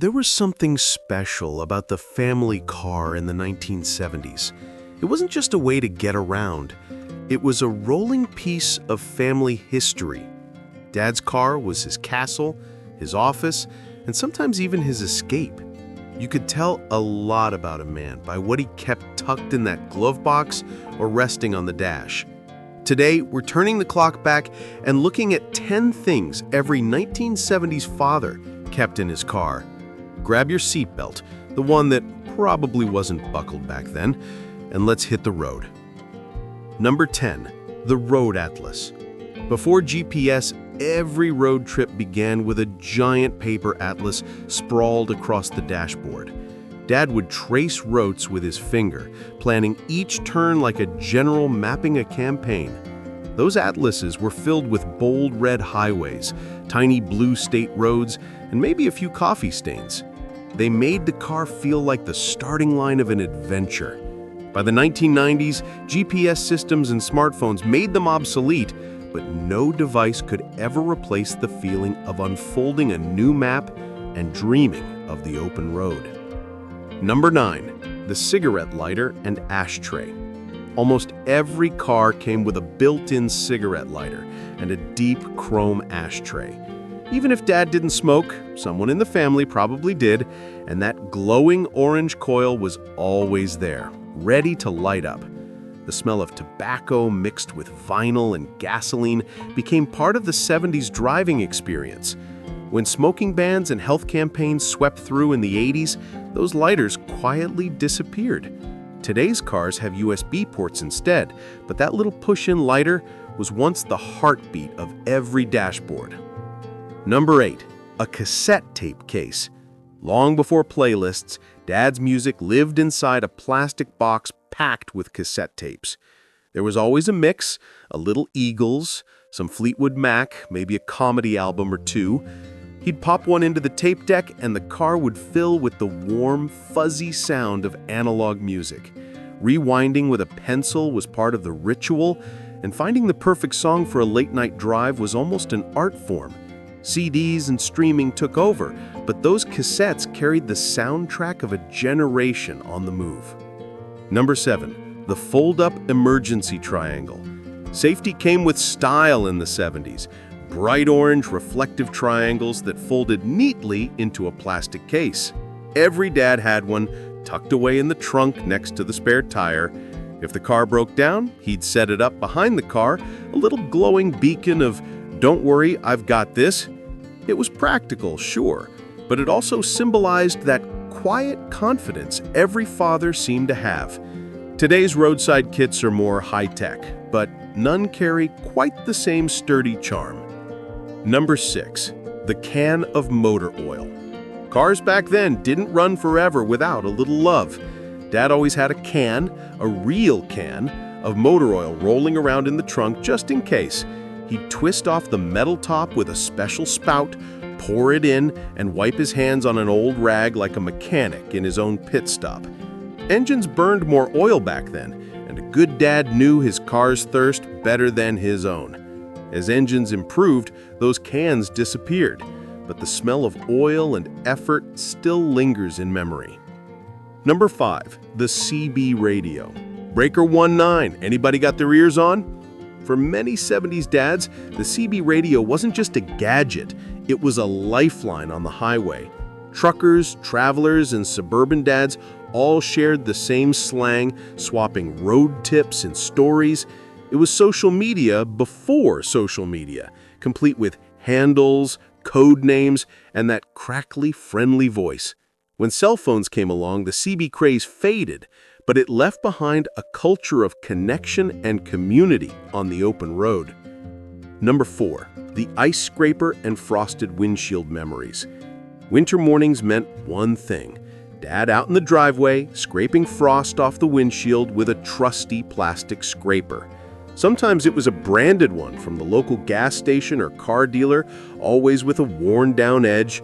There was something special about the family car in the 1970s. It wasn't just a way to get around. It was a rolling piece of family history. Dad's car was his castle, his office, and sometimes even his escape. You could tell a lot about a man by what he kept tucked in that glove box or resting on the dash. Today, we're turning the clock back and looking at 10 things every 1970s father kept in his car. Grab your seatbelt, the one that probably wasn't buckled back then, and let's hit the road. Number 10, the Road Atlas. Before GPS, every road trip began with a giant paper atlas sprawled across the dashboard. Dad would trace routes with his finger, planning each turn like a general mapping a campaign. Those atlases were filled with bold red highways, tiny blue state roads, and maybe a few coffee stains. They made the car feel like the starting line of an adventure. By the 1990s, GPS systems and smartphones made them obsolete, but no device could ever replace the feeling of unfolding a new map and dreaming of the open road. Number 9, the cigarette lighter and ashtray. Almost every car came with a built-in cigarette lighter and a deep chrome ashtray. Even if Dad didn't smoke, someone in the family probably did, and that glowing orange coil was always there, ready to light up. The smell of tobacco mixed with vinyl and gasoline became part of the 70s driving experience. When smoking bans and health campaigns swept through in the 80s, those lighters quietly disappeared. Today's cars have USB ports instead, but that little push-in lighter was once the heartbeat of every dashboard. Number 8, a cassette tape case. Long before playlists, Dad's music lived inside a plastic box packed with cassette tapes. There was always a mix, a little Eagles, some Fleetwood Mac, maybe a comedy album or two. He'd pop one into the tape deck and the car would fill with the warm, fuzzy sound of analog music. Rewinding with a pencil was part of the ritual, and finding the perfect song for a late-night drive was almost an art form. CDs and streaming took over, but those cassettes carried the soundtrack of a generation on the move. Number 7, the fold-up emergency triangle. Safety came with style in the 70s. Bright orange reflective triangles that folded neatly into a plastic case. Every dad had one, tucked away in the trunk next to the spare tire. If the car broke down, he'd set it up behind the car, a little glowing beacon of, "Don't worry, I've got this." It was practical, sure, but it also symbolized that quiet confidence every father seemed to have. Today's roadside kits are more high-tech, but none carry quite the same sturdy charm. Number 6, the can of motor oil. Cars back then didn't run forever without a little love. Dad always had a can, a real can, of motor oil rolling around in the trunk just in case. He'd twist off the metal top with a special spout, pour it in, and wipe his hands on an old rag like a mechanic in his own pit stop. Engines burned more oil back then, and a good dad knew his car's thirst better than his own. As engines improved, those cans disappeared, but the smell of oil and effort still lingers in memory. Number 5, the CB radio. Breaker 19, anybody got their ears on? For many 70s dads, the CB radio wasn't just a gadget, it was a lifeline on the highway. Truckers, travelers, and suburban dads all shared the same slang, swapping road tips and stories. It was social media before social media, complete with handles, code names, and that crackly, friendly voice. When cell phones came along, the CB craze faded, but it left behind a culture of connection and community on the open road. Number 4, the ice scraper and frosted windshield memories. Winter mornings meant one thing: Dad out in the driveway, scraping frost off the windshield with a trusty plastic scraper. Sometimes it was a branded one from the local gas station or car dealer, always with a worn-down edge.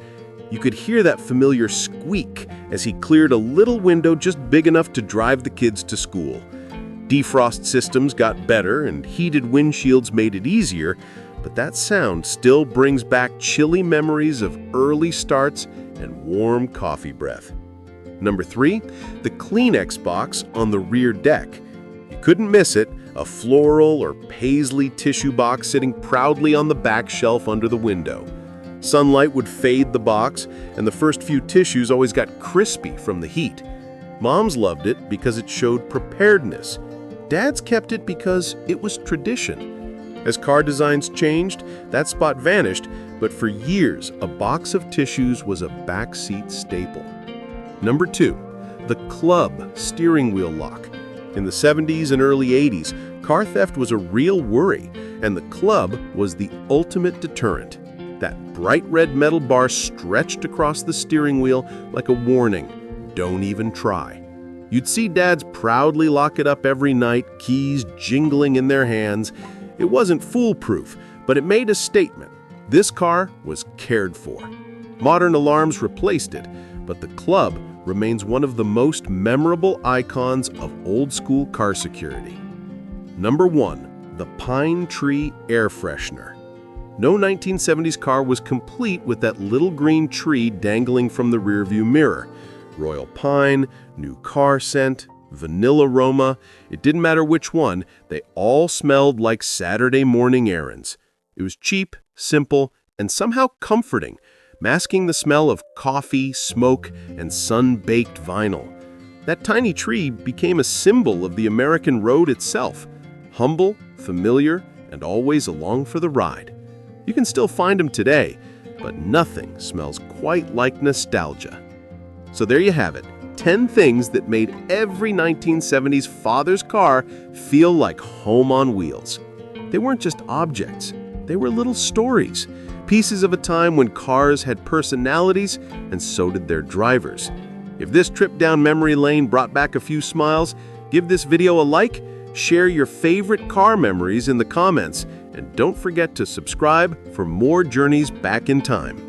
You could hear that familiar squeak as he cleared a little window just big enough to drive the kids to school. Defrost systems got better and heated windshields made it easier, but that sound still brings back chilly memories of early starts and warm coffee breath. Number 3, the Kleenex box on the rear deck. You couldn't miss it, a floral or paisley tissue box sitting proudly on the back shelf under the window. Sunlight would fade the box, and the first few tissues always got crispy from the heat. Moms loved it because it showed preparedness. Dads kept it because it was tradition. As car designs changed, that spot vanished, but for years, a box of tissues was a backseat staple. Number 2, the club steering wheel lock. In the 70s and early 80s, car theft was a real worry, and the club was the ultimate deterrent. That bright red metal bar stretched across the steering wheel like a warning, don't even try. You'd see dads proudly lock it up every night, keys jingling in their hands. It wasn't foolproof, but it made a statement. This car was cared for. Modern alarms replaced it, but the club remains one of the most memorable icons of old-school car security. Number 1, the Pine Tree Air Freshener. No 1970s car was complete with that little green tree dangling from the rearview mirror. Royal pine, new car scent, vanilla aroma, it didn't matter which one, they all smelled like Saturday morning errands. It was cheap, simple, and somehow comforting, masking the smell of coffee, smoke, and sun-baked vinyl. That tiny tree became a symbol of the American road itself, humble, familiar, and always along for the ride. You can still find them today, but nothing smells quite like nostalgia. So there you have it, 10 things that made every 1970s father's car feel like home on wheels. They weren't just objects, they were little stories, pieces of a time when cars had personalities, and so did their drivers. If this trip down memory lane brought back a few smiles, give this video a like, share your favorite car memories in the comments, and don't forget to subscribe for more journeys back in time.